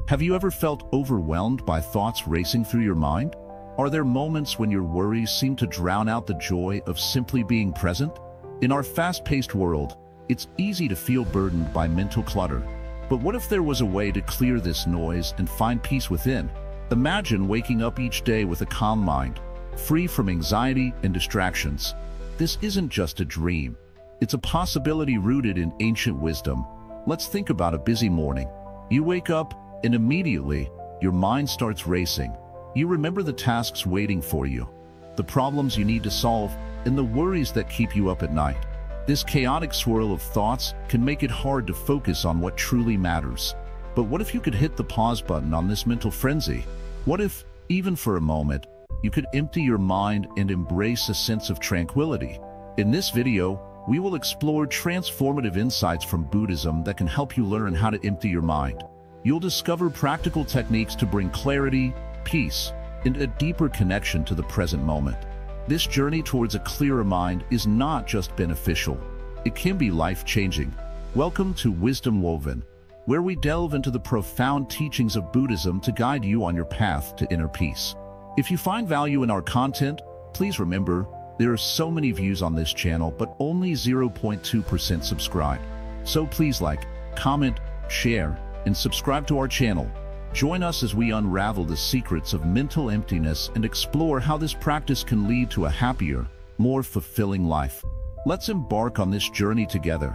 Have you ever felt overwhelmed by thoughts racing through your mind? Are there moments when your worries seem to drown out the joy of simply being present? In our fast-paced world, it's easy to feel burdened by mental clutter. But what if there was a way to clear this noise and find peace within? Imagine waking up each day with a calm mind, free from anxiety and distractions. This isn't just a dream. It's a possibility rooted in ancient wisdom. Let's think about a busy morning. You wake up, and immediately, your mind starts racing. You remember the tasks waiting for you, the problems you need to solve, and the worries that keep you up at night. This chaotic swirl of thoughts can make it hard to focus on what truly matters. But what if you could hit the pause button on this mental frenzy? What if, even for a moment, you could empty your mind and embrace a sense of tranquility? In this video, we will explore transformative insights from Buddhism that can help you learn how to empty your mind. You'll discover practical techniques to bring clarity, peace, and a deeper connection to the present moment. This journey towards a clearer mind is not just beneficial, it can be life-changing. Welcome to Wisdom Woven, where we delve into the profound teachings of Buddhism to guide you on your path to inner peace. If you find value in our content, please remember, there are so many views on this channel, but only 0.2% subscribe. So please like, comment, share, and subscribe to our channel. Join us as we unravel the secrets of mental emptiness and explore how this practice can lead to a happier, more fulfilling life. Let's embark on this journey together.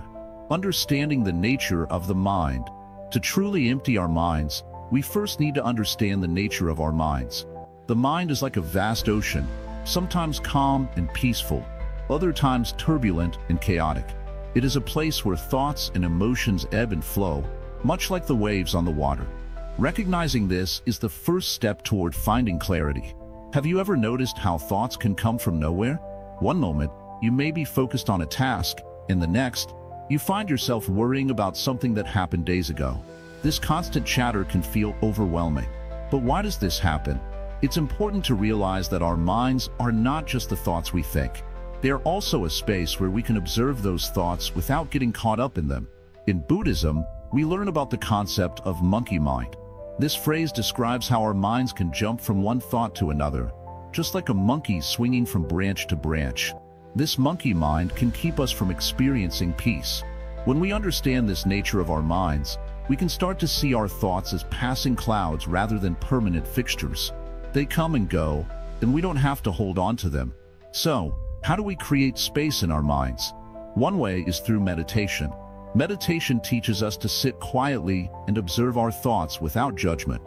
Understanding the nature of the mind. To truly empty our minds, we first need to understand the nature of our minds. The mind is like a vast ocean, sometimes calm and peaceful, other times turbulent and chaotic. It is a place where thoughts and emotions ebb and flow, much like the waves on the water. Recognizing this is the first step toward finding clarity. Have you ever noticed how thoughts can come from nowhere? One moment, you may be focused on a task, and the next, you find yourself worrying about something that happened days ago. This constant chatter can feel overwhelming. But why does this happen? It's important to realize that our minds are not just the thoughts we think. They are also a space where we can observe those thoughts without getting caught up in them. In Buddhism, we learn about the concept of monkey mind. This phrase describes how our minds can jump from one thought to another, just like a monkey swinging from branch to branch. This monkey mind can keep us from experiencing peace. When we understand this nature of our minds, we can start to see our thoughts as passing clouds rather than permanent fixtures. They come and go, and we don't have to hold on to them. So, how do we create space in our minds? One way is through meditation. Meditation teaches us to sit quietly and observe our thoughts without judgment.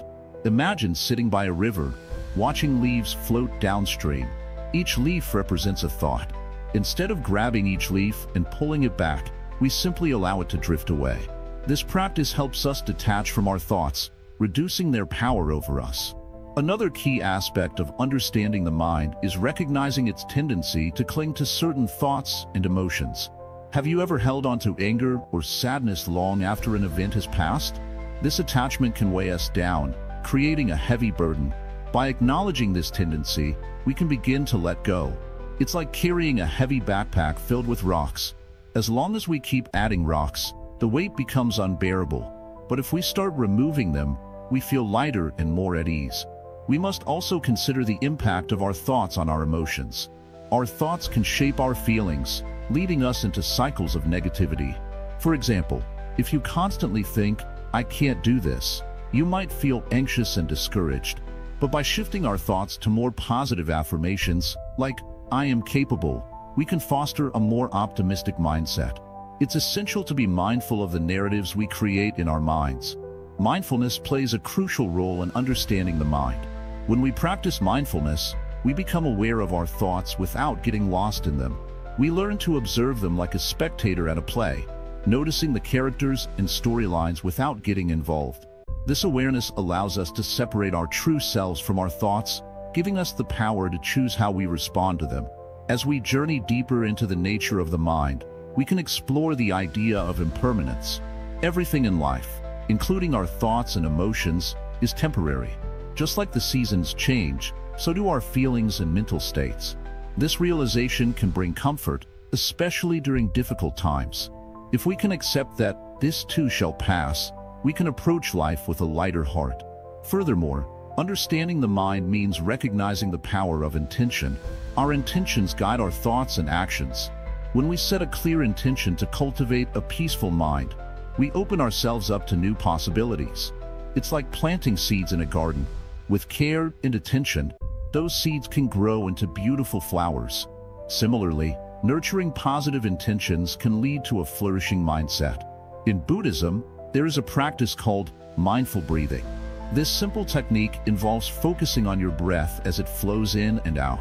Imagine sitting by a river, watching leaves float downstream. Each leaf represents a thought. Instead of grabbing each leaf and pulling it back, we simply allow it to drift away. This practice helps us detach from our thoughts, reducing their power over us. Another key aspect of understanding the mind is recognizing its tendency to cling to certain thoughts and emotions. Have you ever held on to anger or sadness long after an event has passed? This attachment can weigh us down, creating a heavy burden. By acknowledging this tendency, we can begin to let go. It's like carrying a heavy backpack filled with rocks. As long as we keep adding rocks, the weight becomes unbearable. But if we start removing them, we feel lighter and more at ease. We must also consider the impact of our thoughts on our emotions. Our thoughts can shape our feelings, leading us into cycles of negativity. For example, if you constantly think, "I can't do this," you might feel anxious and discouraged. But by shifting our thoughts to more positive affirmations, like, "I am capable," we can foster a more optimistic mindset. It's essential to be mindful of the narratives we create in our minds. Mindfulness plays a crucial role in understanding the mind. When we practice mindfulness, we become aware of our thoughts without getting lost in them. We learn to observe them like a spectator at a play, noticing the characters and storylines without getting involved. This awareness allows us to separate our true selves from our thoughts, giving us the power to choose how we respond to them. As we journey deeper into the nature of the mind, we can explore the idea of impermanence. Everything in life, including our thoughts and emotions, is temporary. Just like the seasons change, so do our feelings and mental states. This realization can bring comfort, especially during difficult times. If we can accept that this too shall pass, we can approach life with a lighter heart. Furthermore, understanding the mind means recognizing the power of intention. Our intentions guide our thoughts and actions. When we set a clear intention to cultivate a peaceful mind, we open ourselves up to new possibilities. It's like planting seeds in a garden. With care and attention, those seeds can grow into beautiful flowers. Similarly, nurturing positive intentions can lead to a flourishing mindset. In Buddhism, there is a practice called mindful breathing. This simple technique involves focusing on your breath as it flows in and out.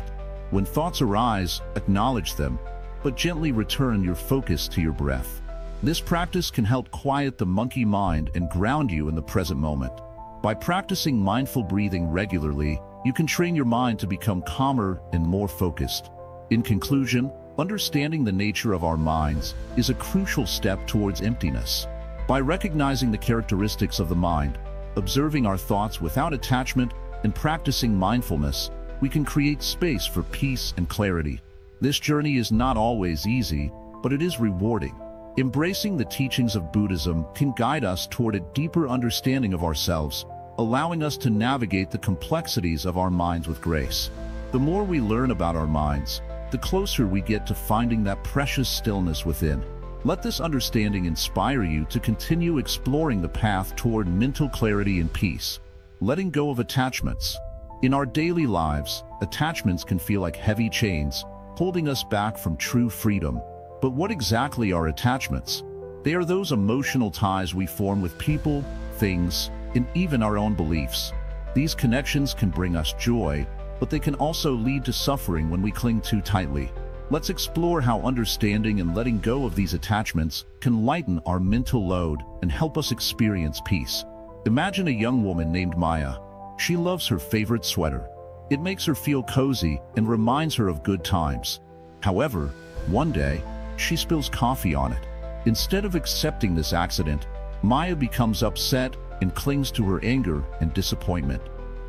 When thoughts arise, acknowledge them, but gently return your focus to your breath. This practice can help quiet the monkey mind and ground you in the present moment. By practicing mindful breathing regularly, you can train your mind to become calmer and more focused. In conclusion, understanding the nature of our minds is a crucial step towards emptiness. By recognizing the characteristics of the mind, observing our thoughts without attachment, and practicing mindfulness, we can create space for peace and clarity. This journey is not always easy, but it is rewarding. Embracing the teachings of Buddhism can guide us toward a deeper understanding of ourselves, allowing us to navigate the complexities of our minds with grace. The more we learn about our minds, the closer we get to finding that precious stillness within. Let this understanding inspire you to continue exploring the path toward mental clarity and peace. Letting go of attachments. In our daily lives, attachments can feel like heavy chains, holding us back from true freedom. But what exactly are attachments? They are those emotional ties we form with people, things, and even our own beliefs. These connections can bring us joy, but they can also lead to suffering when we cling too tightly. Let's explore how understanding and letting go of these attachments can lighten our mental load and help us experience peace. Imagine a young woman named Maya. She loves her favorite sweater. It makes her feel cozy and reminds her of good times. However, one day, she spills coffee on it. Instead of accepting this accident, Maya becomes upset and clings to her anger and disappointment.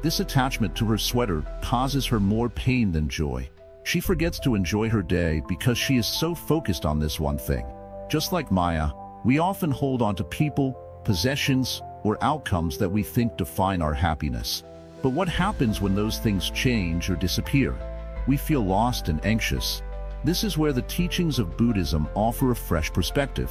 This attachment to her sweater causes her more pain than joy. She forgets to enjoy her day because she is so focused on this one thing. Just like Maya, we often hold on to people, possessions, or outcomes that we think define our happiness. But what happens when those things change or disappear? We feel lost and anxious. This is where the teachings of Buddhism offer a fresh perspective.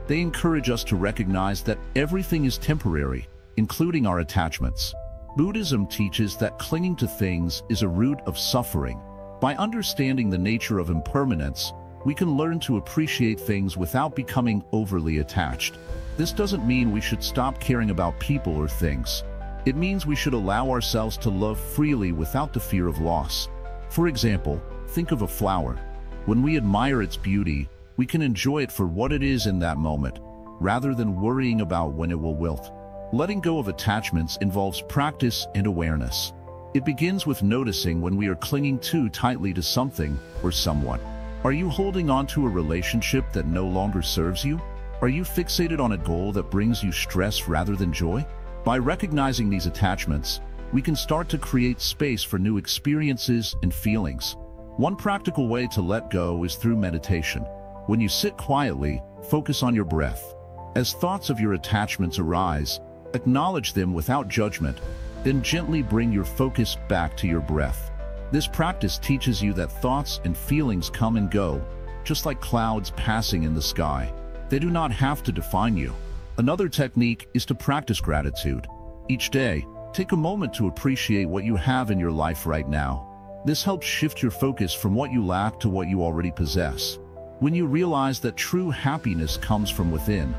They encourage us to recognize that everything is temporary, including our attachments. Buddhism teaches that clinging to things is a root of suffering. By understanding the nature of impermanence, we can learn to appreciate things without becoming overly attached. This doesn't mean we should stop caring about people or things. It means we should allow ourselves to love freely without the fear of loss. For example, think of a flower. When we admire its beauty, we can enjoy it for what it is in that moment, rather than worrying about when it will wilt. Letting go of attachments involves practice and awareness. It begins with noticing when we are clinging too tightly to something or someone. Are you holding on to a relationship that no longer serves you? Are you fixated on a goal that brings you stress rather than joy? By recognizing these attachments, we can start to create space for new experiences and feelings. One practical way to let go is through meditation. When you sit quietly, focus on your breath. As thoughts of your attachments arise, acknowledge them without judgment, then gently bring your focus back to your breath. This practice teaches you that thoughts and feelings come and go, just like clouds passing in the sky. They do not have to define you. Another technique is to practice gratitude. Each day, take a moment to appreciate what you have in your life right now. This helps shift your focus from what you lack to what you already possess. When you realize that true happiness comes from within,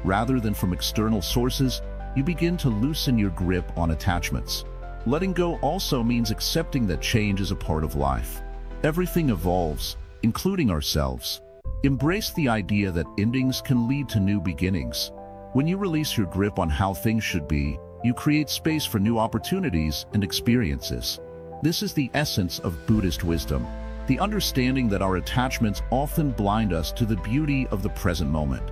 rather than from external sources, you begin to loosen your grip on attachments. Letting go also means accepting that change is a part of life. Everything evolves, including ourselves. Embrace the idea that endings can lead to new beginnings. When you release your grip on how things should be, you create space for new opportunities and experiences. This is the essence of Buddhist wisdom, the understanding that our attachments often blind us to the beauty of the present moment.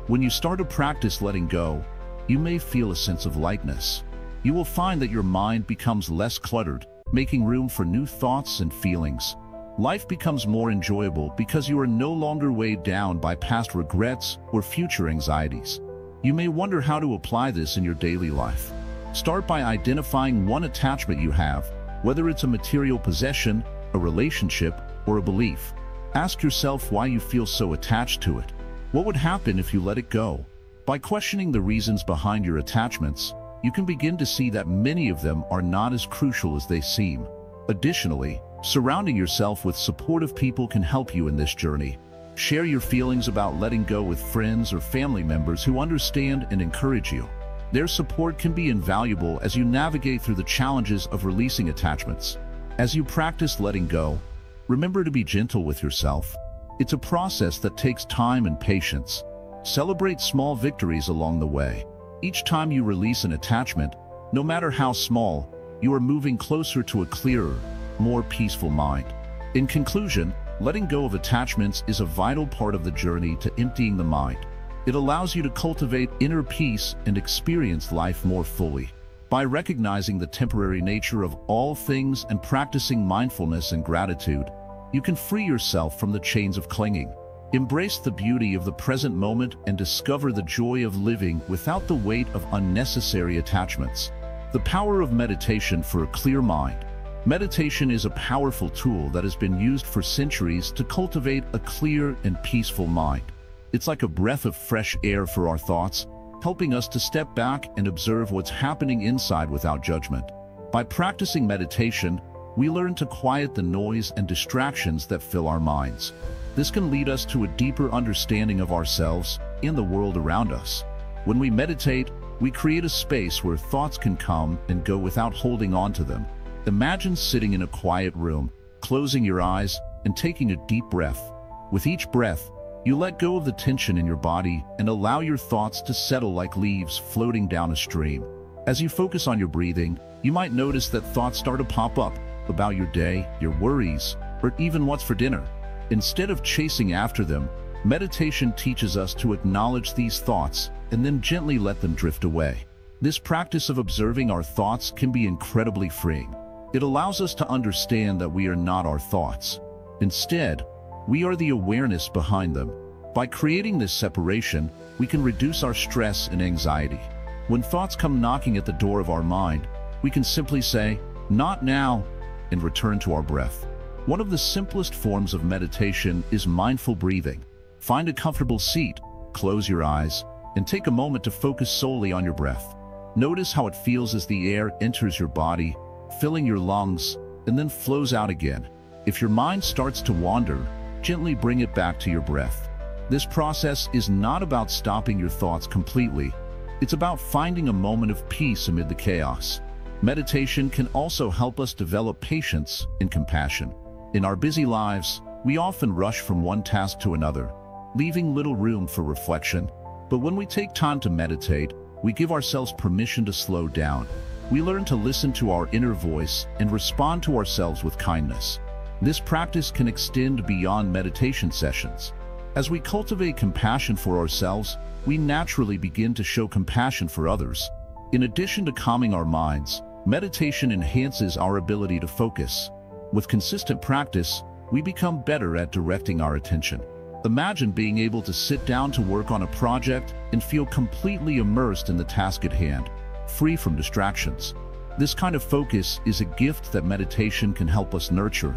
When you start to practice letting go, you may feel a sense of lightness. You will find that your mind becomes less cluttered, making room for new thoughts and feelings. Life becomes more enjoyable because you are no longer weighed down by past regrets or future anxieties. You may wonder how to apply this in your daily life. Start by identifying one attachment you have, whether it's a material possession, a relationship, or a belief. Ask yourself why you feel so attached to it. What would happen if you let it go? By questioning the reasons behind your attachments, you can begin to see that many of them are not as crucial as they seem. Additionally, surrounding yourself with supportive people can help you in this journey. Share your feelings about letting go with friends or family members who understand and encourage you. Their support can be invaluable as you navigate through the challenges of releasing attachments. As you practice letting go, remember to be gentle with yourself. It's a process that takes time and patience. Celebrate small victories along the way. Each time you release an attachment, no matter how small, you are moving closer to a clearer, more peaceful mind. In conclusion, letting go of attachments is a vital part of the journey to emptying the mind. It allows you to cultivate inner peace and experience life more fully. By recognizing the temporary nature of all things and practicing mindfulness and gratitude, you can free yourself from the chains of clinging. Embrace the beauty of the present moment and discover the joy of living without the weight of unnecessary attachments. The power of meditation for a clear mind. Meditation is a powerful tool that has been used for centuries to cultivate a clear and peaceful mind. It's like a breath of fresh air for our thoughts, helping us to step back and observe what's happening inside without judgment. By practicing meditation, we learn to quiet the noise and distractions that fill our minds. This can lead us to a deeper understanding of ourselves and the world around us. When we meditate, we create a space where thoughts can come and go without holding on to them. Imagine sitting in a quiet room, closing your eyes, and taking a deep breath. With each breath, you let go of the tension in your body and allow your thoughts to settle like leaves floating down a stream. As you focus on your breathing, you might notice that thoughts start to pop up about your day, your worries, or even what's for dinner. Instead of chasing after them, meditation teaches us to acknowledge these thoughts and then gently let them drift away. This practice of observing our thoughts can be incredibly freeing. It allows us to understand that we are not our thoughts. Instead, we are the awareness behind them. By creating this separation, we can reduce our stress and anxiety. When thoughts come knocking at the door of our mind, we can simply say, "Not now," and return to our breath. One of the simplest forms of meditation is mindful breathing. Find a comfortable seat, close your eyes, and take a moment to focus solely on your breath. Notice how it feels as the air enters your body, filling your lungs, and then flows out again. If your mind starts to wander, gently bring it back to your breath. This process is not about stopping your thoughts completely. It's about finding a moment of peace amid the chaos. Meditation can also help us develop patience and compassion. In our busy lives, we often rush from one task to another, leaving little room for reflection. But when we take time to meditate, we give ourselves permission to slow down. We learn to listen to our inner voice and respond to ourselves with kindness. This practice can extend beyond meditation sessions. As we cultivate compassion for ourselves, we naturally begin to show compassion for others. In addition to calming our minds, meditation enhances our ability to focus. With consistent practice, we become better at directing our attention. Imagine being able to sit down to work on a project and feel completely immersed in the task at hand, free from distractions. This kind of focus is a gift that meditation can help us nurture.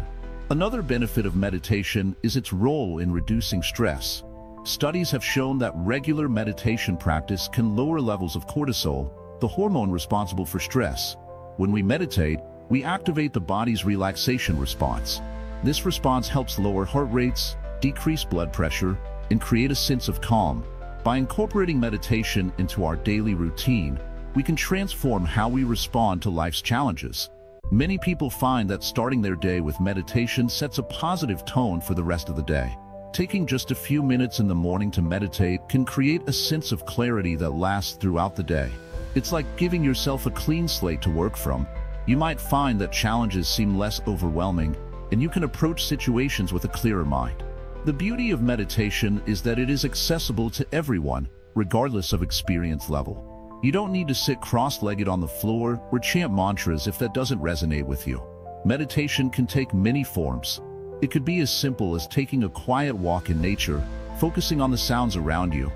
Another benefit of meditation is its role in reducing stress. Studies have shown that regular meditation practice can lower levels of cortisol, the hormone responsible for stress. When we meditate, we activate the body's relaxation response. This response helps lower heart rates, decrease blood pressure, and create a sense of calm. By incorporating meditation into our daily routine, we can transform how we respond to life's challenges. Many people find that starting their day with meditation sets a positive tone for the rest of the day. Taking just a few minutes in the morning to meditate can create a sense of clarity that lasts throughout the day. It's like giving yourself a clean slate to work from. You might find that challenges seem less overwhelming, and you can approach situations with a clearer mind. The beauty of meditation is that it is accessible to everyone, regardless of experience level. You don't need to sit cross-legged on the floor or chant mantras if that doesn't resonate with you. Meditation can take many forms. It could be as simple as taking a quiet walk in nature, focusing on the sounds around you.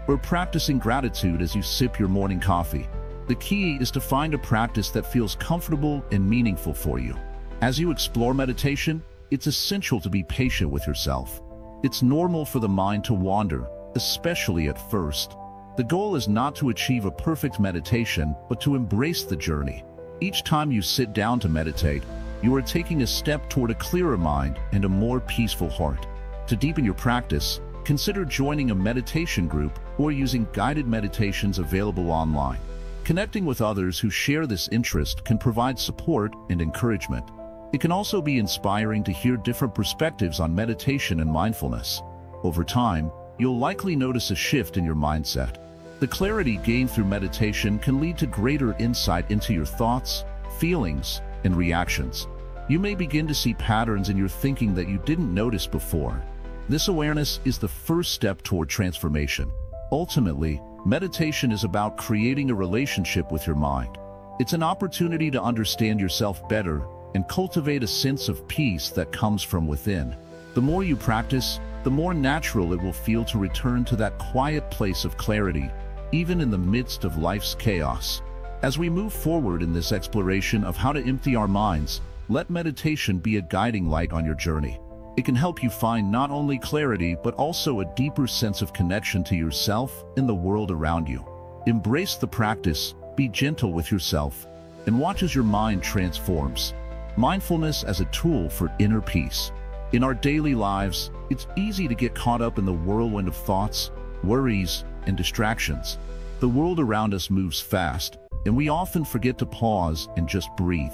or practicing gratitude as you sip your morning coffee. The key is to find a practice that feels comfortable and meaningful for you. As you explore meditation, it's essential to be patient with yourself. It's normal for the mind to wander, especially at first. The goal is not to achieve a perfect meditation, but to embrace the journey. Each time you sit down to meditate, you are taking a step toward a clearer mind and a more peaceful heart. To deepen your practice, consider joining a meditation group or using guided meditations available online. Connecting with others who share this interest can provide support and encouragement. It can also be inspiring to hear different perspectives on meditation and mindfulness. Over time, you'll likely notice a shift in your mindset. The clarity gained through meditation can lead to greater insight into your thoughts, feelings, and reactions. You may begin to see patterns in your thinking that you didn't notice before. This awareness is the first step toward transformation. Ultimately, meditation is about creating a relationship with your mind. It's an opportunity to understand yourself better and cultivate a sense of peace that comes from within. The more you practice, the more natural it will feel to return to that quiet place of clarity, even in the midst of life's chaos. As we move forward in this exploration of how to empty our minds, let meditation be a guiding light on your journey. It can help you find not only clarity, but also a deeper sense of connection to yourself and the world around you. Embrace the practice, be gentle with yourself, and watch as your mind transforms. Mindfulness as a tool for inner peace. In our daily lives, it's easy to get caught up in the whirlwind of thoughts, worries, and distractions. The world around us moves fast, and we often forget to pause and just breathe.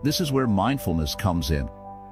This is where mindfulness comes in,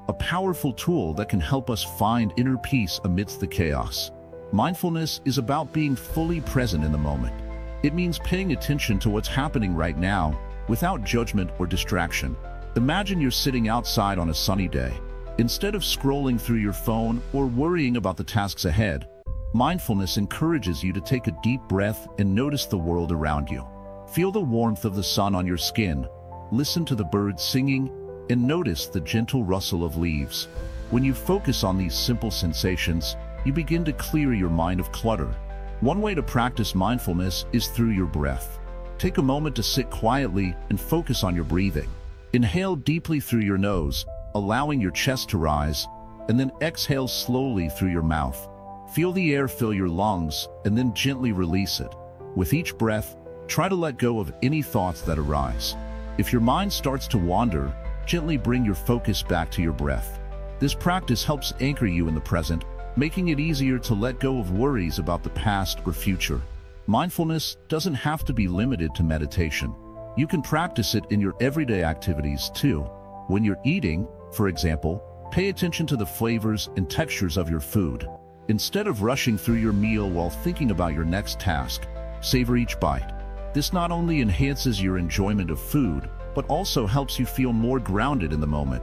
a powerful tool that can help us find inner peace amidst the chaos. Mindfulness is about being fully present in the moment. It means paying attention to what's happening right now, without judgment or distraction. Imagine you're sitting outside on a sunny day. Instead of scrolling through your phone or worrying about the tasks ahead, mindfulness encourages you to take a deep breath and notice the world around you. Feel the warmth of the sun on your skin, listen to the birds singing, and notice the gentle rustle of leaves. When you focus on these simple sensations, you begin to clear your mind of clutter. One way to practice mindfulness is through your breath. Take a moment to sit quietly and focus on your breathing. Inhale deeply through your nose, allowing your chest to rise, and then exhale slowly through your mouth. Feel the air fill your lungs, and then gently release it. With each breath, try to let go of any thoughts that arise. If your mind starts to wander, gently bring your focus back to your breath. This practice helps anchor you in the present, making it easier to let go of worries about the past or future. Mindfulness doesn't have to be limited to meditation. You can practice it in your everyday activities too. When you're eating, for example, pay attention to the flavors and textures of your food. Instead of rushing through your meal while thinking about your next task, savor each bite. This not only enhances your enjoyment of food, but also helps you feel more grounded in the moment.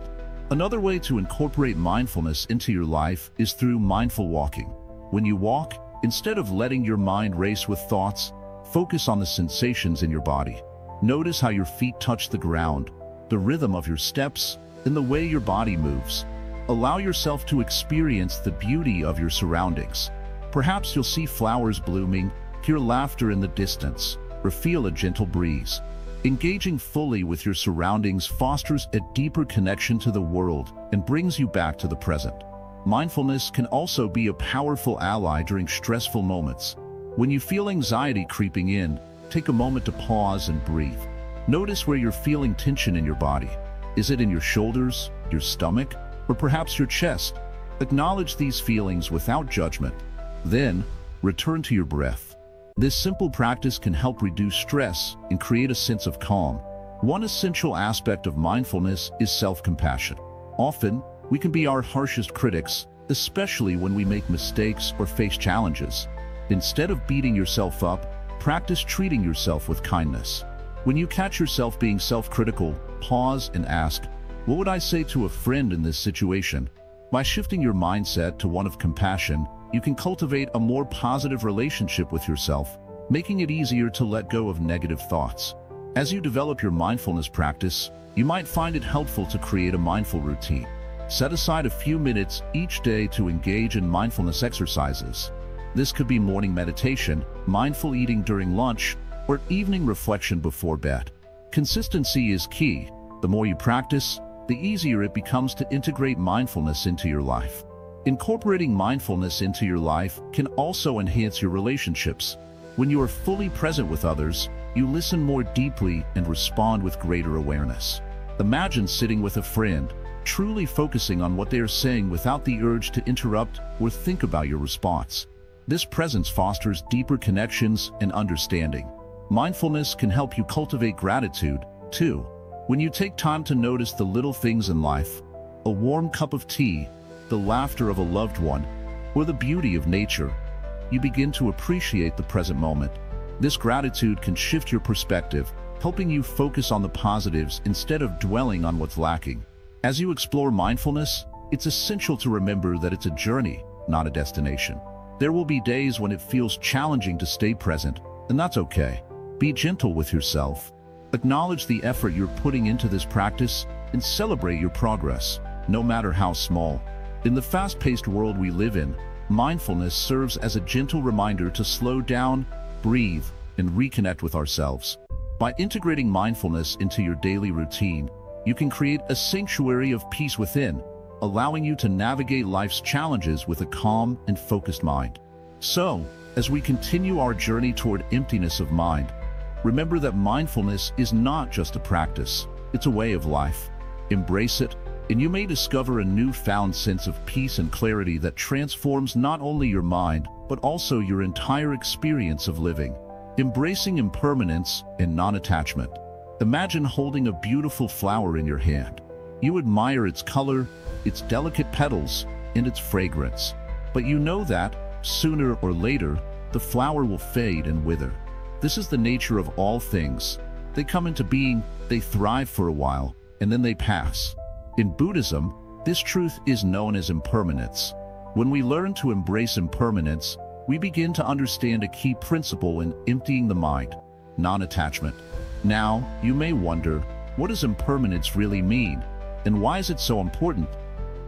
Another way to incorporate mindfulness into your life is through mindful walking. When you walk, instead of letting your mind race with thoughts, focus on the sensations in your body. Notice how your feet touch the ground, the rhythm of your steps, and the way your body moves. Allow yourself to experience the beauty of your surroundings. Perhaps you'll see flowers blooming, hear laughter in the distance, or feel a gentle breeze. Engaging fully with your surroundings fosters a deeper connection to the world and brings you back to the present. Mindfulness can also be a powerful ally during stressful moments. When you feel anxiety creeping in, take a moment to pause and breathe. Notice where you're feeling tension in your body. Is it in your shoulders, your stomach, or perhaps your chest? Acknowledge these feelings without judgment. Then, return to your breath. This simple practice can help reduce stress and create a sense of calm. One essential aspect of mindfulness is self-compassion. Often, we can be our harshest critics, especially when we make mistakes or face challenges. Instead of beating yourself up, practice treating yourself with kindness. When you catch yourself being self-critical, pause and ask, "What would I say to a friend in this situation?" By shifting your mindset to one of compassion, you can cultivate a more positive relationship with yourself, making it easier to let go of negative thoughts. As you develop your mindfulness practice, you might find it helpful to create a mindful routine. Set aside a few minutes each day to engage in mindfulness exercises. This could be morning meditation, mindful eating during lunch, or evening reflection before bed. Consistency is key. The more you practice, the easier it becomes to integrate mindfulness into your life. Incorporating mindfulness into your life can also enhance your relationships. When you are fully present with others, you listen more deeply and respond with greater awareness. Imagine sitting with a friend, truly focusing on what they are saying without the urge to interrupt or think about your response. This presence fosters deeper connections and understanding. Mindfulness can help you cultivate gratitude, too. When you take time to notice the little things in life, a warm cup of tea, the laughter of a loved one, or the beauty of nature, you begin to appreciate the present moment. This gratitude can shift your perspective, helping you focus on the positives instead of dwelling on what's lacking. As you explore mindfulness, it's essential to remember that it's a journey, not a destination. There will be days when it feels challenging to stay present, and that's okay. Be gentle with yourself. Acknowledge the effort you're putting into this practice and celebrate your progress, no matter how small. In the fast-paced world we live in, mindfulness serves as a gentle reminder to slow down, breathe, and reconnect with ourselves. By integrating mindfulness into your daily routine, you can create a sanctuary of peace within, allowing you to navigate life's challenges with a calm and focused mind. So, as we continue our journey toward emptiness of mind, remember that mindfulness is not just a practice, it's a way of life. Embrace it, and you may discover a newfound sense of peace and clarity that transforms not only your mind, but also your entire experience of living. Embracing impermanence and non-attachment. Imagine holding a beautiful flower in your hand. You admire its color, its delicate petals, and its fragrance. But you know that, sooner or later, the flower will fade and wither. This is the nature of all things. They come into being, they thrive for a while, and then they pass. In Buddhism, this truth is known as impermanence. When we learn to embrace impermanence, we begin to understand a key principle in emptying the mind: non-attachment. Now, you may wonder, what does impermanence really mean? And why is it so important?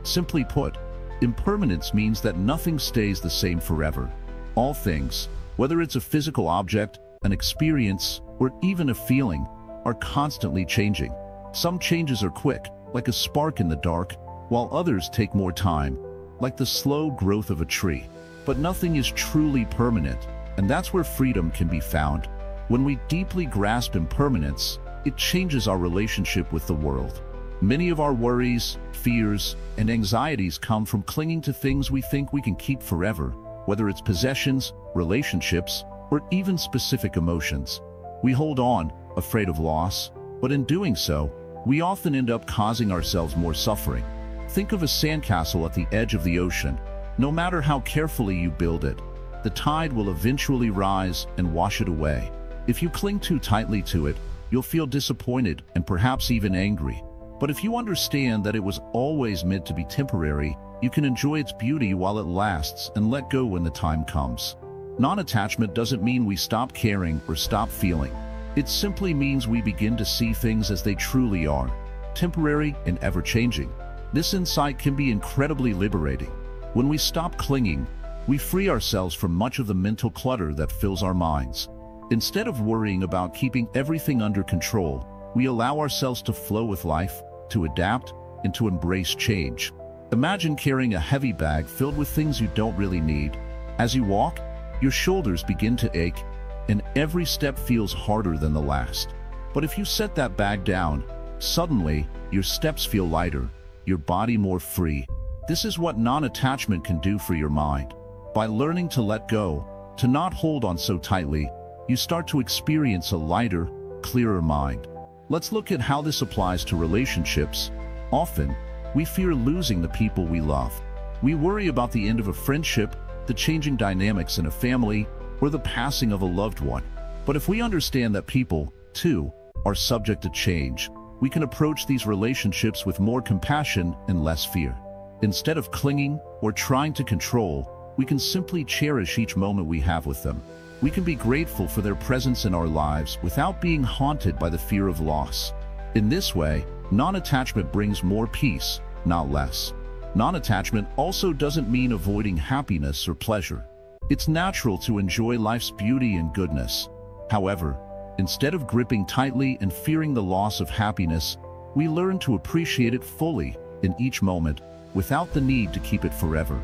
Simply put, impermanence means that nothing stays the same forever. All things, whether it's a physical object, an experience, or even a feeling, are constantly changing. Some changes are quick, like a spark in the dark, while others take more time, like the slow growth of a tree. But nothing is truly permanent, and that's where freedom can be found. When we deeply grasp impermanence, it changes our relationship with the world. Many of our worries, fears, and anxieties come from clinging to things we think we can keep forever, whether it's possessions, relationships, or even specific emotions. We hold on, afraid of loss, but in doing so, we often end up causing ourselves more suffering. Think of a sandcastle at the edge of the ocean. No matter how carefully you build it, the tide will eventually rise and wash it away. If you cling too tightly to it, you'll feel disappointed and perhaps even angry. But if you understand that it was always meant to be temporary, you can enjoy its beauty while it lasts and let go when the time comes. Non-attachment doesn't mean we stop caring or stop feeling. It simply means we begin to see things as they truly are, temporary and ever-changing. This insight can be incredibly liberating. When we stop clinging, we free ourselves from much of the mental clutter that fills our minds. Instead of worrying about keeping everything under control, we allow ourselves to flow with life, to adapt, and to embrace change. Imagine carrying a heavy bag filled with things you don't really need. As you walk, your shoulders begin to ache, and every step feels harder than the last. But if you set that bag down, suddenly, your steps feel lighter, your body more free. This is what non-attachment can do for your mind. By learning to let go, to not hold on so tightly, you start to experience a lighter, clearer mind. Let's look at how this applies to relationships. Often, we fear losing the people we love. We worry about the end of a friendship, the changing dynamics in a family, or the passing of a loved one. But if we understand that people, too, are subject to change, we can approach these relationships with more compassion and less fear. Instead of clinging or trying to control, we can simply cherish each moment we have with them. We can be grateful for their presence in our lives without being haunted by the fear of loss. In this way, non-attachment brings more peace, not less. Non-attachment also doesn't mean avoiding happiness or pleasure. It's natural to enjoy life's beauty and goodness. However, instead of gripping tightly and fearing the loss of happiness, we learn to appreciate it fully in each moment without the need to keep it forever.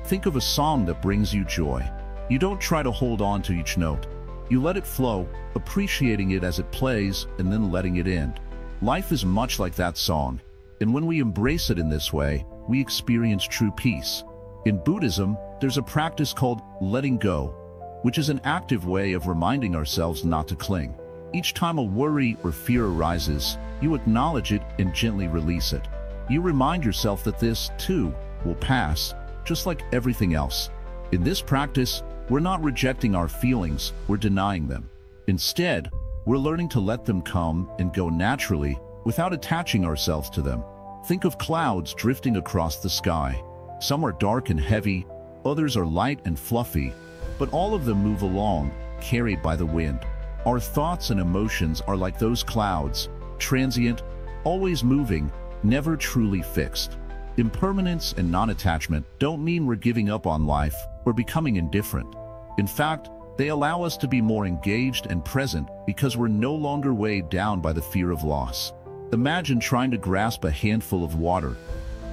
Think of a song that brings you joy. You don't try to hold on to each note. You let it flow, appreciating it as it plays and then letting it end. Life is much like that song, and when we embrace it in this way, we experience true peace. In Buddhism, there's a practice called letting go, which is an active way of reminding ourselves not to cling. Each time a worry or fear arises, you acknowledge it and gently release it. You remind yourself that this, too, will pass, just like everything else. In this practice, we're not rejecting our feelings, we're denying them. Instead, we're learning to let them come and go naturally without attaching ourselves to them. Think of clouds drifting across the sky. Some are dark and heavy, others are light and fluffy, but all of them move along, carried by the wind. Our thoughts and emotions are like those clouds, transient, always moving, never truly fixed. Impermanence and non-attachment don't mean we're giving up on life or becoming indifferent. In fact, they allow us to be more engaged and present because we're no longer weighed down by the fear of loss. Imagine trying to grasp a handful of water.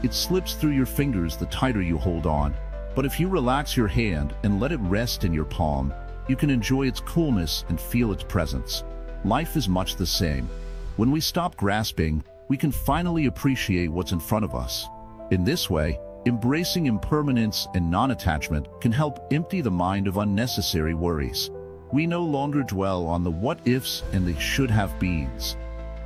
It slips through your fingers the tighter you hold on, but if you relax your hand and let it rest in your palm, you can enjoy its coolness and feel its presence. Life is much the same. When we stop grasping, we can finally appreciate what's in front of us. In this way, embracing impermanence and non-attachment can help empty the mind of unnecessary worries. We no longer dwell on the what-ifs and the should-have-beens.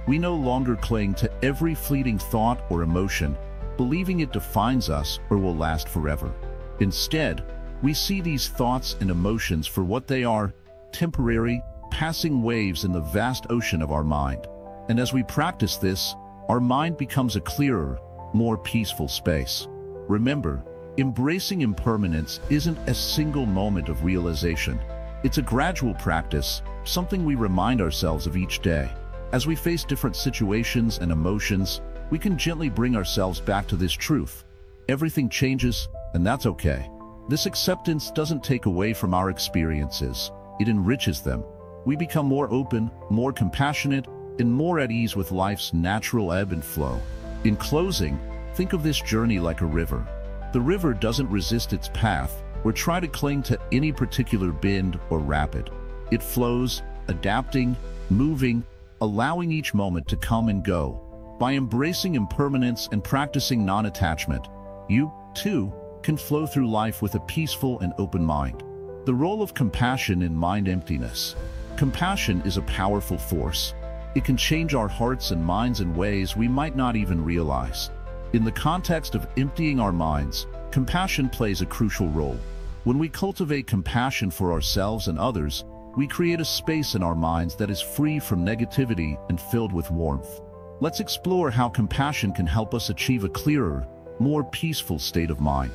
We no longer cling to every fleeting thought or emotion, believing it defines us or will last forever. Instead, we see these thoughts and emotions for what they are, temporary, passing waves in the vast ocean of our mind. And as we practice this, our mind becomes a clearer, more peaceful space. Remember, embracing impermanence isn't a single moment of realization. It's a gradual practice, something we remind ourselves of each day. As we face different situations and emotions, we can gently bring ourselves back to this truth. Everything changes, and that's okay. This acceptance doesn't take away from our experiences. It enriches them. We become more open, more compassionate, and more at ease with life's natural ebb and flow. In closing, think of this journey like a river. The river doesn't resist its path or try to cling to any particular bend or rapid. It flows, adapting, moving, allowing each moment to come and go. By embracing impermanence and practicing non-attachment, you, too, can flow through life with a peaceful and open mind. The role of compassion in mind emptiness. Compassion is a powerful force. It can change our hearts and minds in ways we might not even realize. In the context of emptying our minds, compassion plays a crucial role. When we cultivate compassion for ourselves and others, we create a space in our minds that is free from negativity and filled with warmth. Let's explore how compassion can help us achieve a clearer, more peaceful state of mind.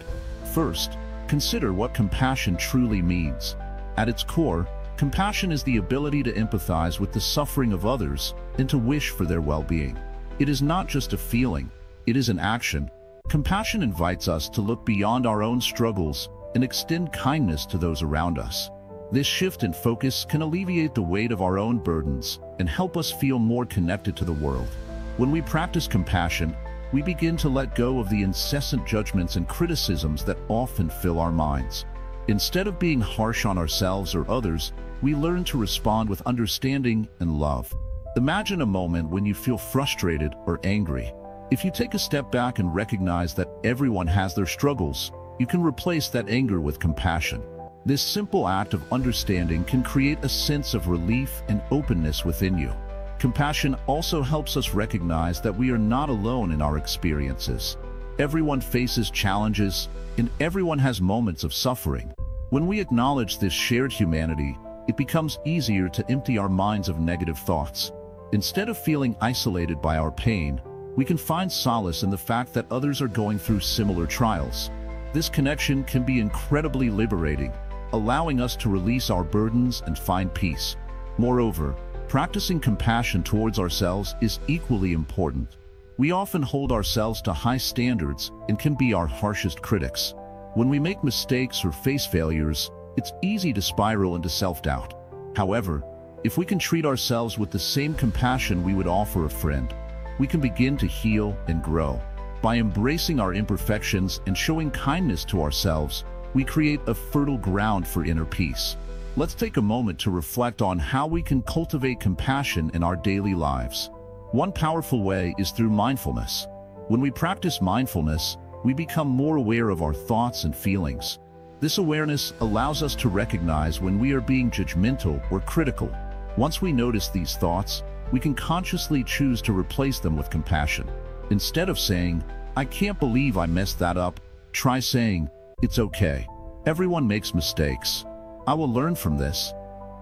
First, consider what compassion truly means. At its core, compassion is the ability to empathize with the suffering of others and to wish for their well-being. It is not just a feeling, it is an action. Compassion invites us to look beyond our own struggles and extend kindness to those around us. This shift in focus can alleviate the weight of our own burdens and help us feel more connected to the world. When we practice compassion, we begin to let go of the incessant judgments and criticisms that often fill our minds. Instead of being harsh on ourselves or others, we learn to respond with understanding and love. Imagine a moment when you feel frustrated or angry. If you take a step back and recognize that everyone has their struggles, you can replace that anger with compassion. This simple act of understanding can create a sense of relief and openness within you. Compassion also helps us recognize that we are not alone in our experiences. Everyone faces challenges, and everyone has moments of suffering. When we acknowledge this shared humanity, it becomes easier to empty our minds of negative thoughts. Instead of feeling isolated by our pain, we can find solace in the fact that others are going through similar trials. This connection can be incredibly liberating, allowing us to release our burdens and find peace. Moreover, practicing compassion towards ourselves is equally important. We often hold ourselves to high standards and can be our harshest critics. When we make mistakes or face failures, it's easy to spiral into self-doubt. However, if we can treat ourselves with the same compassion we would offer a friend, we can begin to heal and grow. By embracing our imperfections and showing kindness to ourselves, we create a fertile ground for inner peace. Let's take a moment to reflect on how we can cultivate compassion in our daily lives. One powerful way is through mindfulness. When we practice mindfulness, we become more aware of our thoughts and feelings. This awareness allows us to recognize when we are being judgmental or critical. Once we notice these thoughts, we can consciously choose to replace them with compassion. Instead of saying, "I can't believe I messed that up," try saying, "It's okay. Everyone makes mistakes. I will learn from this."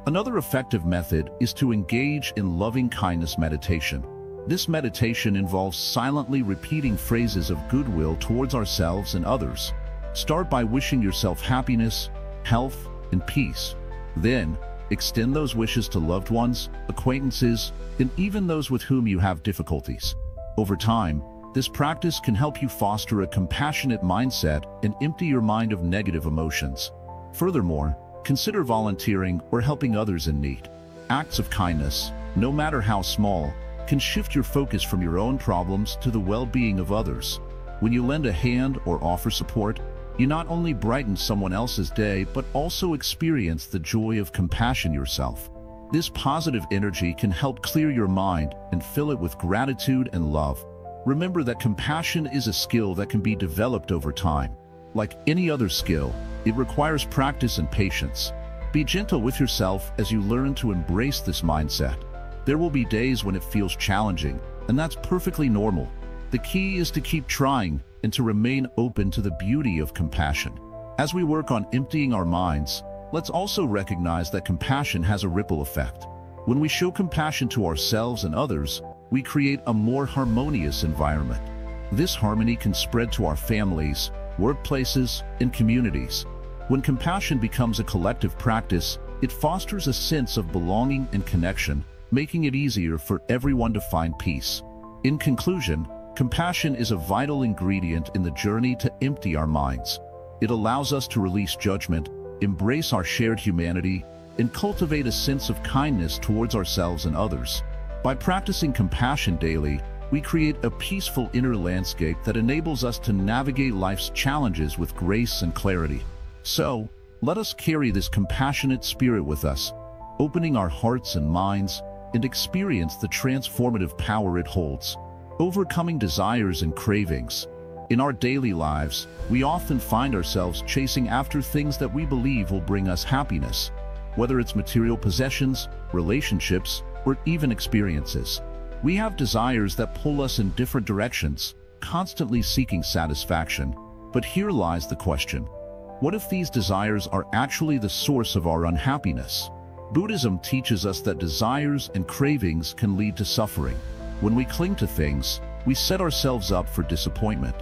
Another effective method is to engage in loving-kindness meditation. This meditation involves silently repeating phrases of goodwill towards ourselves and others. Start by wishing yourself happiness, health, and peace. Then, extend those wishes to loved ones, acquaintances, and even those with whom you have difficulties. Over time, this practice can help you foster a compassionate mindset and empty your mind of negative emotions. Furthermore, consider volunteering or helping others in need. Acts of kindness, no matter how small, can shift your focus from your own problems to the well-being of others. When you lend a hand or offer support, you not only brighten someone else's day, but also experience the joy of compassion yourself. This positive energy can help clear your mind and fill it with gratitude and love. Remember that compassion is a skill that can be developed over time. Like any other skill, it requires practice and patience. Be gentle with yourself as you learn to embrace this mindset. There will be days when it feels challenging, and that's perfectly normal. The key is to keep trying and to remain open to the beauty of compassion. As we work on emptying our minds, let's also recognize that compassion has a ripple effect. When we show compassion to ourselves and others, we create a more harmonious environment. This harmony can spread to our families, workplaces, and communities. When compassion becomes a collective practice, it fosters a sense of belonging and connection, making it easier for everyone to find peace. In conclusion, compassion is a vital ingredient in the journey to empty our minds. It allows us to release judgment, embrace our shared humanity, and cultivate a sense of kindness towards ourselves and others. By practicing compassion daily, we create a peaceful inner landscape that enables us to navigate life's challenges with grace and clarity. So, let us carry this compassionate spirit with us, opening our hearts and minds, and experience the transformative power it holds. Overcoming desires and cravings. In our daily lives, we often find ourselves chasing after things that we believe will bring us happiness, whether it's material possessions, relationships, or even experiences. We have desires that pull us in different directions, constantly seeking satisfaction. But here lies the question: what if these desires are actually the source of our unhappiness? Buddhism teaches us that desires and cravings can lead to suffering. When we cling to things, we set ourselves up for disappointment.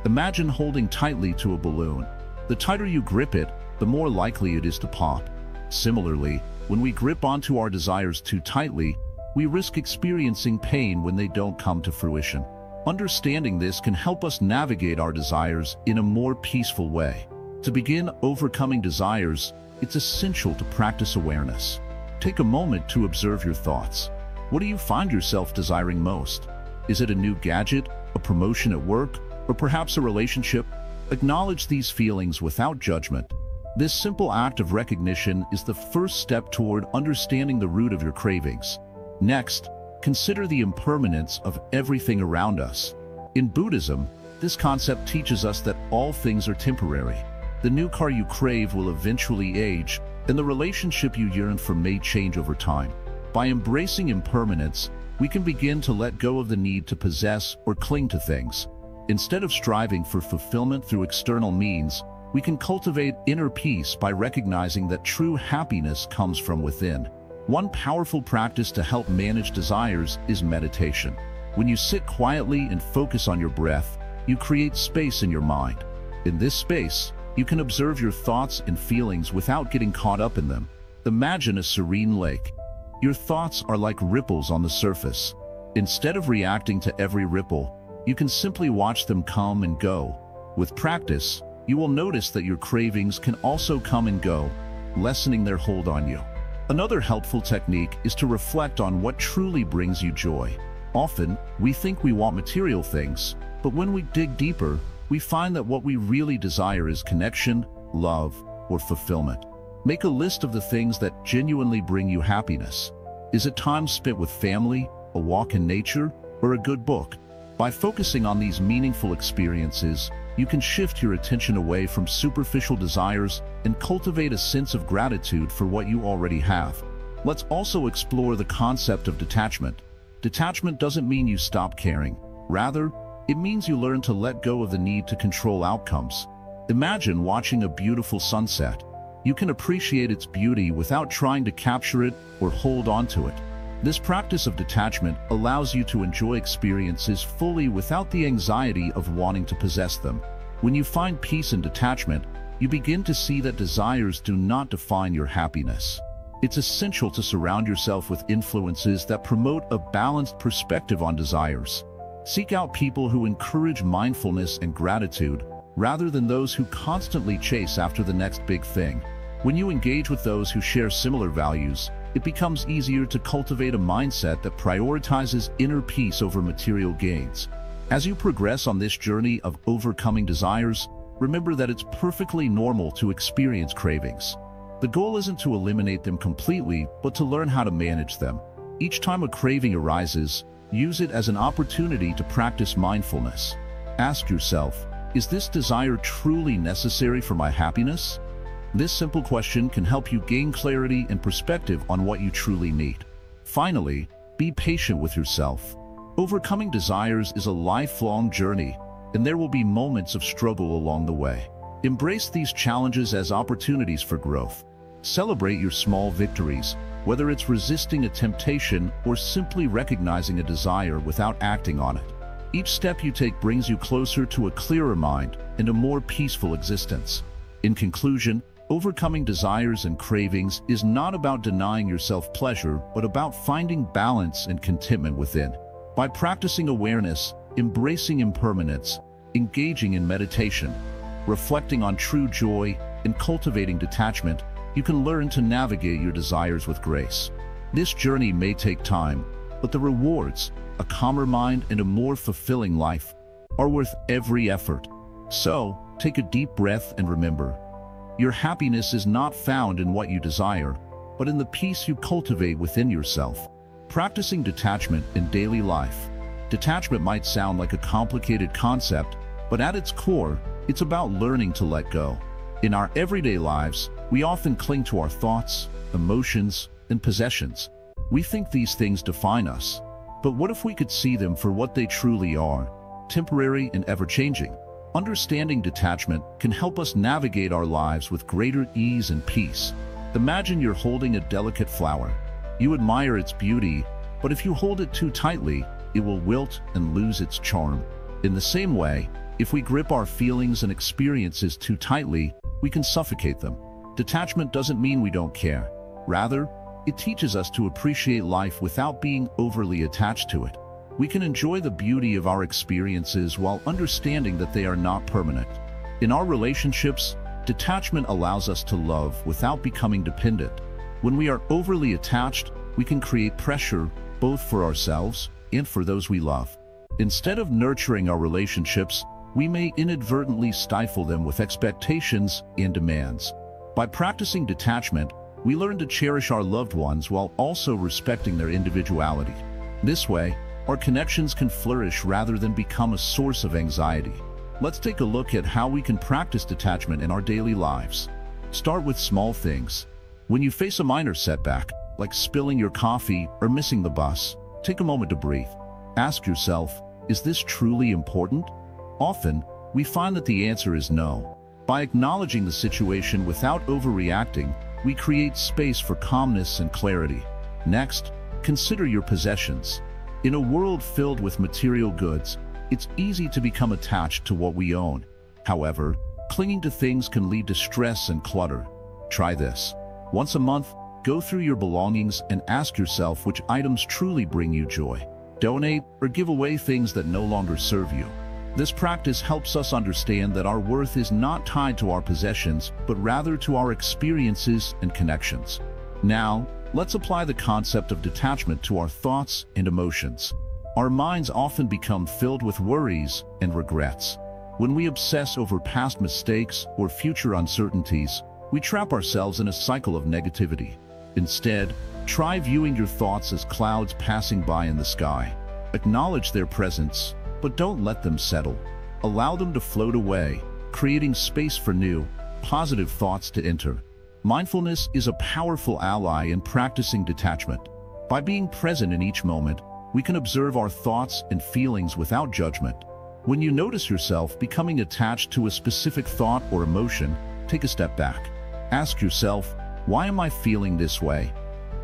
Imagine holding tightly to a balloon. The tighter you grip it, the more likely it is to pop. Similarly, when we grip onto our desires too tightly, we risk experiencing pain when they don't come to fruition. Understanding this can help us navigate our desires in a more peaceful way. To begin overcoming desires, it's essential to practice awareness. Take a moment to observe your thoughts. What do you find yourself desiring most? Is it a new gadget, a promotion at work, or perhaps a relationship? Acknowledge these feelings without judgment. This simple act of recognition is the first step toward understanding the root of your cravings. Next, consider the impermanence of everything around us. In Buddhism, this concept teaches us that all things are temporary. The new car you crave will eventually age, and the relationship you yearn for may change over time. By embracing impermanence, we can begin to let go of the need to possess or cling to things. Instead of striving for fulfillment through external means, we can cultivate inner peace by recognizing that true happiness comes from within. One powerful practice to help manage desires is meditation. When you sit quietly and focus on your breath, you create space in your mind. In this space, you can observe your thoughts and feelings without getting caught up in them. Imagine a serene lake. Your thoughts are like ripples on the surface. Instead of reacting to every ripple, you can simply watch them come and go. With practice, you will notice that your cravings can also come and go, lessening their hold on you. Another helpful technique is to reflect on what truly brings you joy. Often, we think we want material things, but when we dig deeper, we find that what we really desire is connection, love, or fulfillment. Make a list of the things that genuinely bring you happiness. Is it time spent with family, a walk in nature, or a good book? By focusing on these meaningful experiences, you can shift your attention away from superficial desires and cultivate a sense of gratitude for what you already have. Let's also explore the concept of detachment. Detachment doesn't mean you stop caring. Rather, it means you learn to let go of the need to control outcomes. Imagine watching a beautiful sunset. You can appreciate its beauty without trying to capture it or hold on to it. This practice of detachment allows you to enjoy experiences fully without the anxiety of wanting to possess them. When you find peace in detachment, you begin to see that desires do not define your happiness. It's essential to surround yourself with influences that promote a balanced perspective on desires. Seek out people who encourage mindfulness and gratitude, rather than those who constantly chase after the next big thing. When you engage with those who share similar values, it becomes easier to cultivate a mindset that prioritizes inner peace over material gains. As you progress on this journey of overcoming desires, remember that it's perfectly normal to experience cravings. The goal isn't to eliminate them completely, but to learn how to manage them. Each time a craving arises, use it as an opportunity to practice mindfulness. Ask yourself, is this desire truly necessary for my happiness? This simple question can help you gain clarity and perspective on what you truly need. Finally, be patient with yourself. Overcoming desires is a lifelong journey, and there will be moments of struggle along the way. Embrace these challenges as opportunities for growth. Celebrate your small victories, whether it's resisting a temptation or simply recognizing a desire without acting on it. Each step you take brings you closer to a clearer mind and a more peaceful existence. In conclusion, overcoming desires and cravings is not about denying yourself pleasure, but about finding balance and contentment within. By practicing awareness, embracing impermanence, engaging in meditation, reflecting on true joy, and cultivating detachment, you can learn to navigate your desires with grace. This journey may take time, but the rewards, a calmer mind and a more fulfilling life, are worth every effort. So, take a deep breath and remember, your happiness is not found in what you desire, but in the peace you cultivate within yourself. Practicing detachment in daily life. Detachment might sound like a complicated concept, but at its core, it's about learning to let go. In our everyday lives, we often cling to our thoughts, emotions, and possessions. We think these things define us. But what if we could see them for what they truly are, temporary and ever-changing? Understanding detachment can help us navigate our lives with greater ease and peace. Imagine you're holding a delicate flower. You admire its beauty, but if you hold it too tightly, it will wilt and lose its charm. In the same way, if we grip our feelings and experiences too tightly, we can suffocate them. Detachment doesn't mean we don't care. Rather, it teaches us to appreciate life without being overly attached to it. We can enjoy the beauty of our experiences while understanding that they are not permanent. In our relationships, detachment allows us to love without becoming dependent. When we are overly attached, we can create pressure both for ourselves and for those we love. Instead of nurturing our relationships, we may inadvertently stifle them with expectations and demands. By practicing detachment, we learn to cherish our loved ones while also respecting their individuality. This way, our connections can flourish rather than become a source of anxiety. Let's take a look at how we can practice detachment in our daily lives. Start with small things. When you face a minor setback, like spilling your coffee or missing the bus, take a moment to breathe. Ask yourself, is this truly important? Often, we find that the answer is no. By acknowledging the situation without overreacting, we create space for calmness and clarity. Next, consider your possessions. In a world filled with material goods, it's easy to become attached to what we own. However, clinging to things can lead to stress and clutter. Try this. Once a month, go through your belongings and ask yourself which items truly bring you joy. Donate or give away things that no longer serve you. This practice helps us understand that our worth is not tied to our possessions, but rather to our experiences and connections. Now, let's apply the concept of detachment to our thoughts and emotions. Our minds often become filled with worries and regrets. When we obsess over past mistakes or future uncertainties, we trap ourselves in a cycle of negativity. Instead, try viewing your thoughts as clouds passing by in the sky. Acknowledge their presence, but don't let them settle. Allow them to float away, creating space for new, positive thoughts to enter. Mindfulness is a powerful ally in practicing detachment. By being present in each moment, we can observe our thoughts and feelings without judgment. When you notice yourself becoming attached to a specific thought or emotion, take a step back. Ask yourself, why am I feeling this way?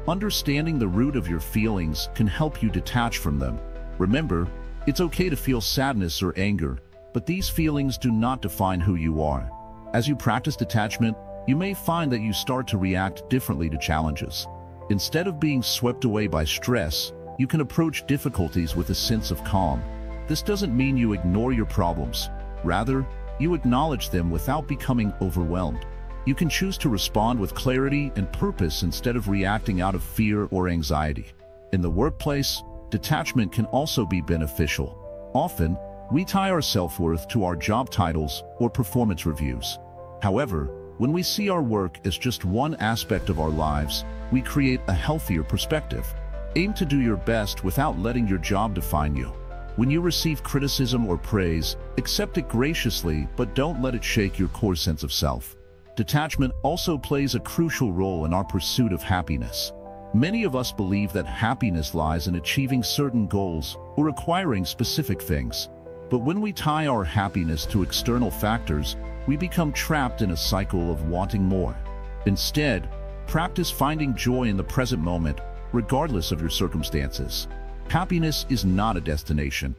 Understanding the root of your feelings can help you detach from them. Remember, it's okay to feel sadness or anger, but these feelings do not define who you are. As you practice detachment, you may find that you start to react differently to challenges. Instead of being swept away by stress, you can approach difficulties with a sense of calm. This doesn't mean you ignore your problems. Rather, you acknowledge them without becoming overwhelmed. You can choose to respond with clarity and purpose instead of reacting out of fear or anxiety. In the workplace, detachment can also be beneficial. Often, we tie our self-worth to our job titles or performance reviews. However, when we see our work as just one aspect of our lives, we create a healthier perspective. Aim to do your best without letting your job define you. When you receive criticism or praise, accept it graciously, but don't let it shake your core sense of self. Detachment also plays a crucial role in our pursuit of happiness. Many of us believe that happiness lies in achieving certain goals or acquiring specific things. But when we tie our happiness to external factors, we become trapped in a cycle of wanting more. Instead, practice finding joy in the present moment, regardless of your circumstances. Happiness is not a destination.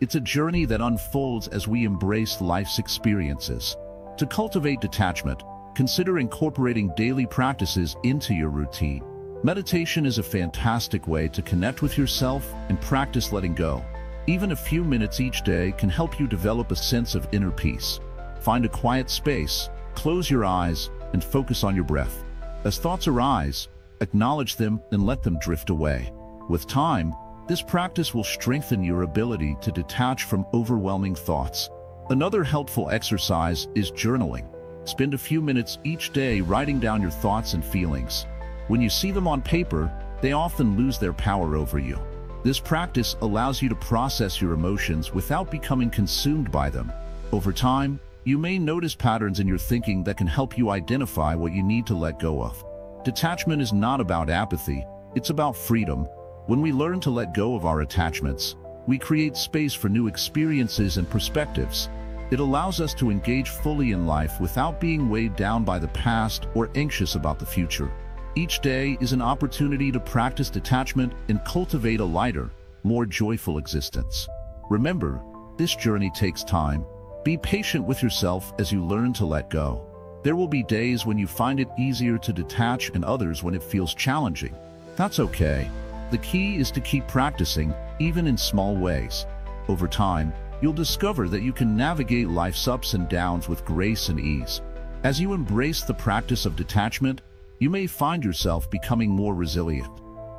It's a journey that unfolds as we embrace life's experiences. To cultivate detachment, consider incorporating daily practices into your routine. Meditation is a fantastic way to connect with yourself and practice letting go. Even a few minutes each day can help you develop a sense of inner peace. Find a quiet space, close your eyes, and focus on your breath. As thoughts arise, acknowledge them and let them drift away. With time, this practice will strengthen your ability to detach from overwhelming thoughts. Another helpful exercise is journaling. Spend a few minutes each day writing down your thoughts and feelings. When you see them on paper, they often lose their power over you. This practice allows you to process your emotions without becoming consumed by them. Over time, you may notice patterns in your thinking that can help you identify what you need to let go of. Detachment is not about apathy, it's about freedom. When we learn to let go of our attachments, we create space for new experiences and perspectives. It allows us to engage fully in life without being weighed down by the past or anxious about the future. Each day is an opportunity to practice detachment and cultivate a lighter, more joyful existence. Remember, this journey takes time. Be patient with yourself as you learn to let go. There will be days when you find it easier to detach and others when it feels challenging. That's okay. The key is to keep practicing, even in small ways. Over time, you'll discover that you can navigate life's ups and downs with grace and ease. As you embrace the practice of detachment, you may find yourself becoming more resilient.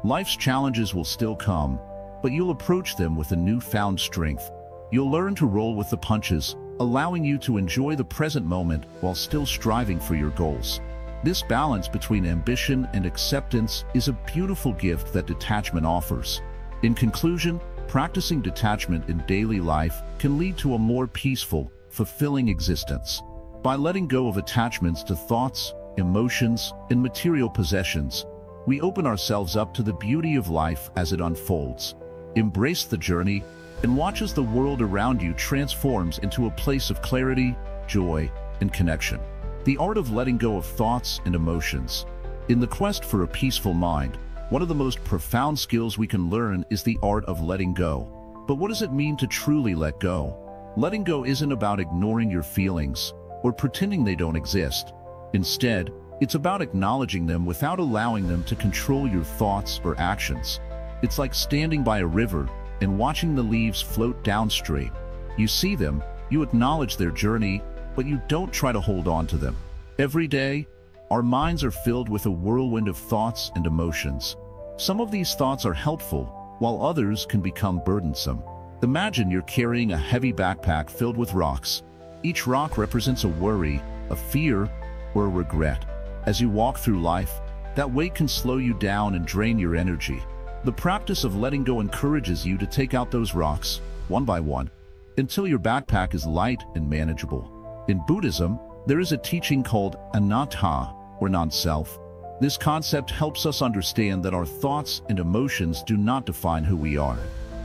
Life's challenges will still come, but you'll approach them with a newfound strength. You'll learn to roll with the punches, allowing you to enjoy the present moment while still striving for your goals. This balance between ambition and acceptance is a beautiful gift that detachment offers. In conclusion, practicing detachment in daily life can lead to a more peaceful, fulfilling existence. By letting go of attachments to thoughts, emotions, and material possessions, we open ourselves up to the beauty of life as it unfolds. Embrace the journey and watch as the world around you transforms into a place of clarity, joy, and connection. The art of letting go of thoughts and emotions. In the quest for a peaceful mind, one of the most profound skills we can learn is the art of letting go. But what does it mean to truly let go? Letting go isn't about ignoring your feelings or pretending they don't exist. Instead, it's about acknowledging them without allowing them to control your thoughts or actions. It's like standing by a river and watching the leaves float downstream. You see them, you acknowledge their journey, but you don't try to hold on to them. Every day, our minds are filled with a whirlwind of thoughts and emotions. Some of these thoughts are helpful, while others can become burdensome. Imagine you're carrying a heavy backpack filled with rocks. Each rock represents a worry, a fear, or a regret. As you walk through life, that weight can slow you down and drain your energy. The practice of letting go encourages you to take out those rocks, one by one, until your backpack is light and manageable. In Buddhism, there is a teaching called anatta, or non-self. This concept helps us understand that our thoughts and emotions do not define who we are.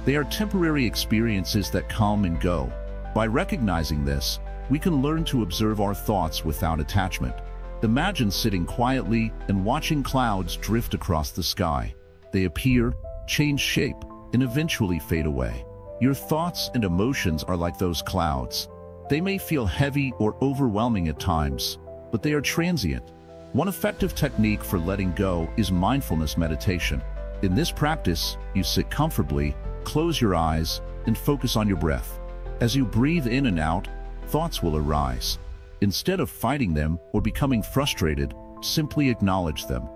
They are temporary experiences that come and go. By recognizing this, we can learn to observe our thoughts without attachment. Imagine sitting quietly and watching clouds drift across the sky. They appear, change shape, and eventually fade away. Your thoughts and emotions are like those clouds. They may feel heavy or overwhelming at times, but they are transient. One effective technique for letting go is mindfulness meditation. In this practice, you sit comfortably, close your eyes, and focus on your breath. As you breathe in and out, thoughts will arise. Instead of fighting them or becoming frustrated, simply acknowledge them.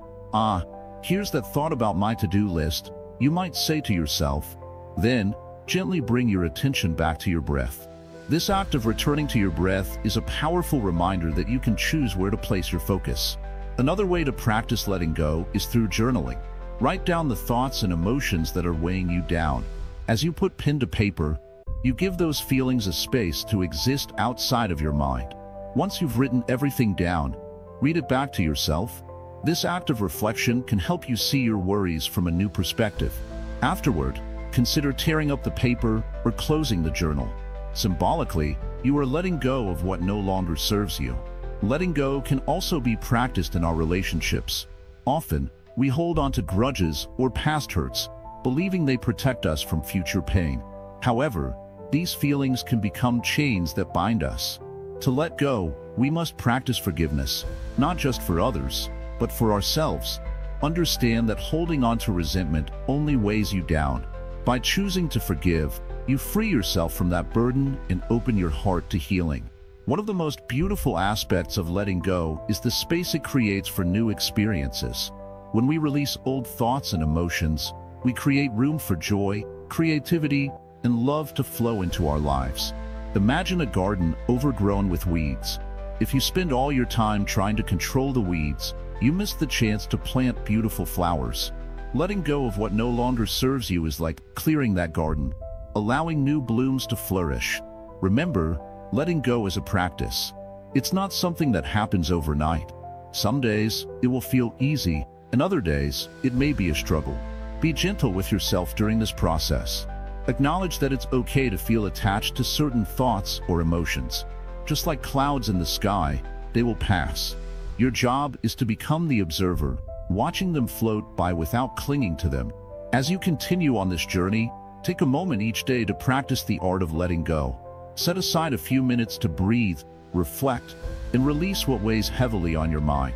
Here's that thought about my to-do list, you might say to yourself. Then, gently bring your attention back to your breath. This act of returning to your breath is a powerful reminder that you can choose where to place your focus. Another way to practice letting go is through journaling. Write down the thoughts and emotions that are weighing you down. As you put pen to paper, you give those feelings a space to exist outside of your mind. Once you've written everything down, read it back to yourself. This act of reflection can help you see your worries from a new perspective. Afterward, consider tearing up the paper or closing the journal. Symbolically, you are letting go of what no longer serves you. Letting go can also be practiced in our relationships. Often, we hold on to grudges or past hurts, believing they protect us from future pain. However, these feelings can become chains that bind us. To let go, we must practice forgiveness, not just for others, but for ourselves. Understand that holding on to resentment only weighs you down. By choosing to forgive, you free yourself from that burden and open your heart to healing. One of the most beautiful aspects of letting go is the space it creates for new experiences. When we release old thoughts and emotions, we create room for joy, creativity, and love to flow into our lives. Imagine a garden overgrown with weeds. If you spend all your time trying to control the weeds, you miss the chance to plant beautiful flowers. Letting go of what no longer serves you is like clearing that garden, allowing new blooms to flourish. Remember, letting go is a practice. It's not something that happens overnight. Some days, it will feel easy, and other days, it may be a struggle. Be gentle with yourself during this process. Acknowledge that it's okay to feel attached to certain thoughts or emotions. Just like clouds in the sky, they will pass. Your job is to become the observer, watching them float by without clinging to them. As you continue on this journey, take a moment each day to practice the art of letting go. Set aside a few minutes to breathe, reflect, and release what weighs heavily on your mind.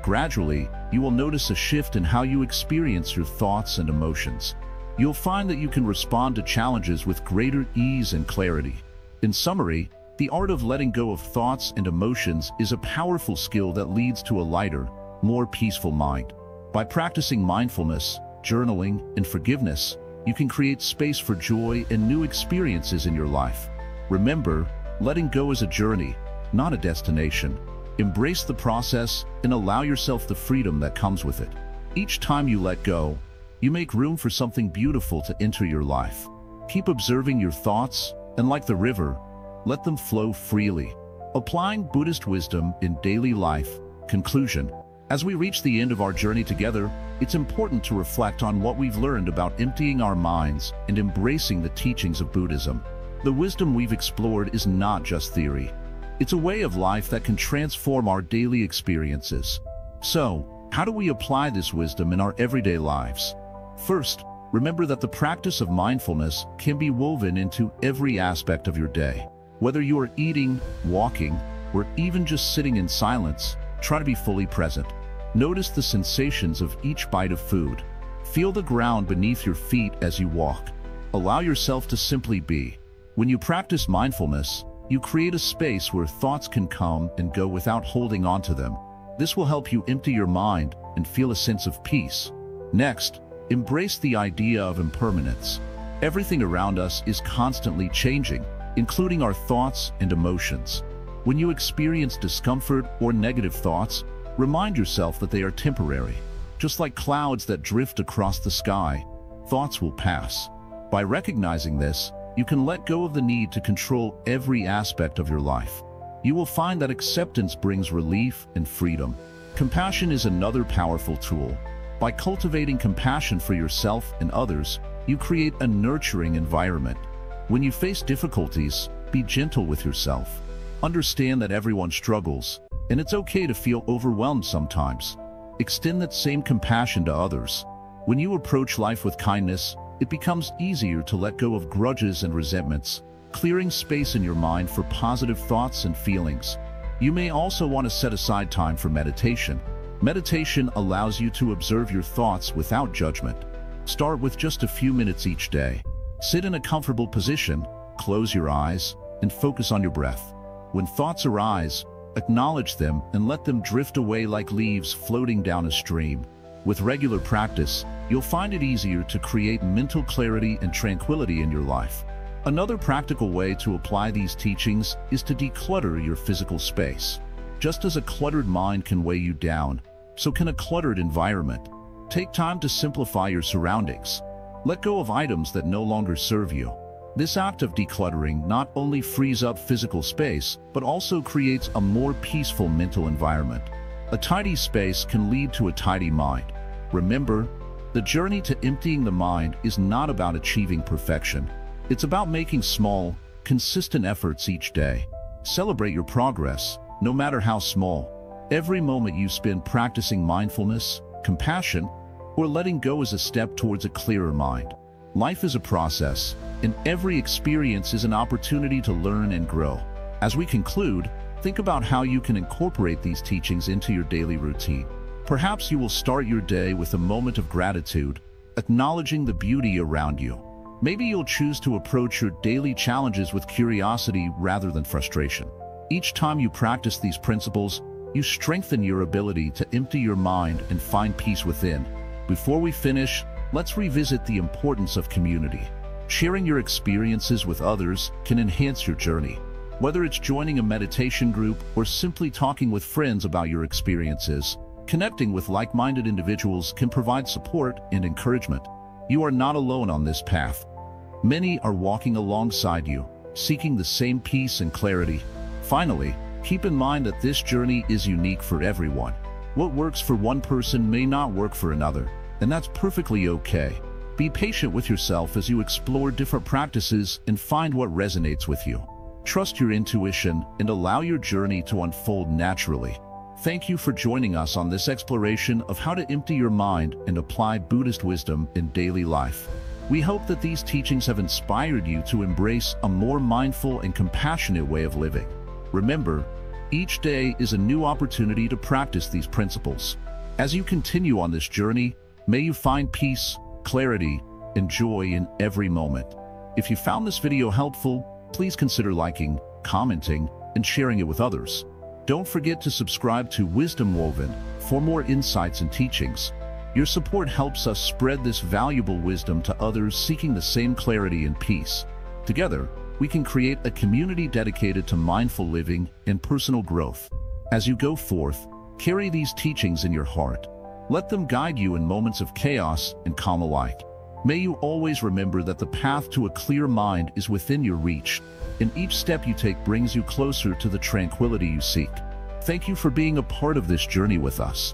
Gradually, you will notice a shift in how you experience your thoughts and emotions. You'll find that you can respond to challenges with greater ease and clarity. In summary, the art of letting go of thoughts and emotions is a powerful skill that leads to a lighter, more peaceful mind. By practicing mindfulness, journaling, and forgiveness, you can create space for joy and new experiences in your life. Remember, letting go is a journey, not a destination. Embrace the process and allow yourself the freedom that comes with it. Each time you let go, you make room for something beautiful to enter your life. Keep observing your thoughts, and like the river, let them flow freely. Applying Buddhist wisdom in daily life. Conclusion. As we reach the end of our journey together, it's important to reflect on what we've learned about emptying our minds and embracing the teachings of Buddhism. The wisdom we've explored is not just theory. It's a way of life that can transform our daily experiences. So, how do we apply this wisdom in our everyday lives? First, remember that the practice of mindfulness can be woven into every aspect of your day. Whether you are eating, walking, or even just sitting in silence, try to be fully present. Notice the sensations of each bite of food. Feel the ground beneath your feet as you walk. Allow yourself to simply be. When you practice mindfulness, you create a space where thoughts can come and go without holding on to them. This will help you empty your mind and feel a sense of peace. Next, embrace the idea of impermanence. Everything around us is constantly changing, including our thoughts and emotions. When you experience discomfort or negative thoughts, remind yourself that they are temporary. Just like clouds that drift across the sky, thoughts will pass. By recognizing this, you can let go of the need to control every aspect of your life. You will find that acceptance brings relief and freedom. Compassion is another powerful tool. By cultivating compassion for yourself and others, you create a nurturing environment. When you face difficulties, be gentle with yourself. Understand that everyone struggles, and it's okay to feel overwhelmed sometimes. Extend that same compassion to others. When you approach life with kindness, it becomes easier to let go of grudges and resentments, clearing space in your mind for positive thoughts and feelings. You may also want to set aside time for meditation. Meditation allows you to observe your thoughts without judgment. Start with just a few minutes each day. Sit in a comfortable position, close your eyes, and focus on your breath. When thoughts arise, acknowledge them and let them drift away like leaves floating down a stream. With regular practice, you'll find it easier to create mental clarity and tranquility in your life. Another practical way to apply these teachings is to declutter your physical space. Just as a cluttered mind can weigh you down, so can a cluttered environment. Take time to simplify your surroundings. Let go of items that no longer serve you. This act of decluttering not only frees up physical space, but also creates a more peaceful mental environment. A tidy space can lead to a tidy mind. Remember, the journey to emptying the mind is not about achieving perfection. It's about making small, consistent efforts each day. Celebrate your progress, no matter how small. Every moment you spend practicing mindfulness, compassion, or letting go is a step towards a clearer mind. Life is a process, and every experience is an opportunity to learn and grow. As we conclude, think about how you can incorporate these teachings into your daily routine. Perhaps you will start your day with a moment of gratitude, acknowledging the beauty around you. Maybe you'll choose to approach your daily challenges with curiosity rather than frustration. Each time you practice these principles, you strengthen your ability to empty your mind and find peace within. Before we finish, let's revisit the importance of community. Sharing your experiences with others can enhance your journey. Whether it's joining a meditation group or simply talking with friends about your experiences, connecting with like-minded individuals can provide support and encouragement. You are not alone on this path. Many are walking alongside you, seeking the same peace and clarity. Finally, keep in mind that this journey is unique for everyone. What works for one person may not work for another, and that's perfectly okay. Be patient with yourself as you explore different practices and find what resonates with you. Trust your intuition and allow your journey to unfold naturally. Thank you for joining us on this exploration of how to empty your mind and apply Buddhist wisdom in daily life. We hope that these teachings have inspired you to embrace a more mindful and compassionate way of living. Remember, each day is a new opportunity to practice these principles. As you continue on this journey, may you find peace, clarity, and joy in every moment. If you found this video helpful, please consider liking, commenting, and sharing it with others. Don't forget to subscribe to Wisdom Woven for more insights and teachings. Your support helps us spread this valuable wisdom to others seeking the same clarity and peace. Together, we can create a community dedicated to mindful living and personal growth. As you go forth, carry these teachings in your heart. Let them guide you in moments of chaos and calm alike. May you always remember that the path to a clear mind is within your reach, and each step you take brings you closer to the tranquility you seek. Thank you for being a part of this journey with us.